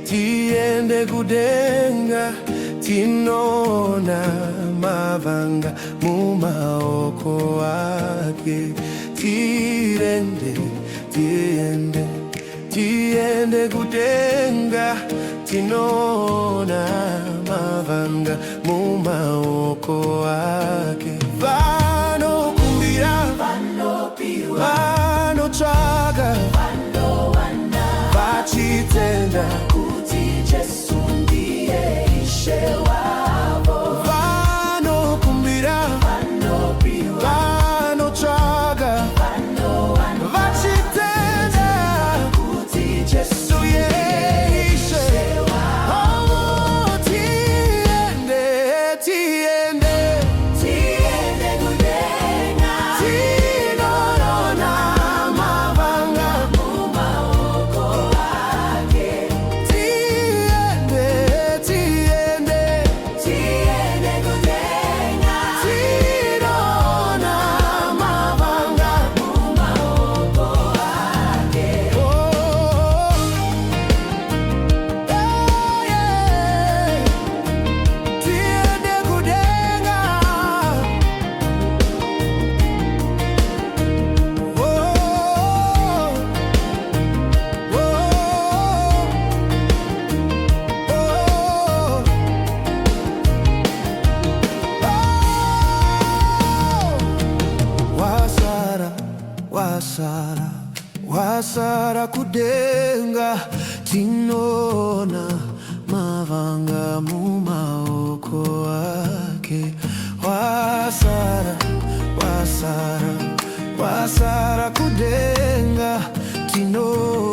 tiende kudenga, tinona mavanga mumaoko ake. Tiende kudenga, tinona mavanga mumaoko ake. Vanokumbira, vanotsvaga, vachitenda kuti Jesu ndiye Ishe wavo. Vanokumbira, vanotsvaga, vachitenda kuti Jesu ndiye Ishe wavo. Tiende kudenga, tinona mavanga mumaoko ake. Tiende kudenga, tinona mavanga mumaoko ake. Tiende kudenga, wasara kudenga, tinona mavanga mumaoko ake. Wasara kudenga, tinona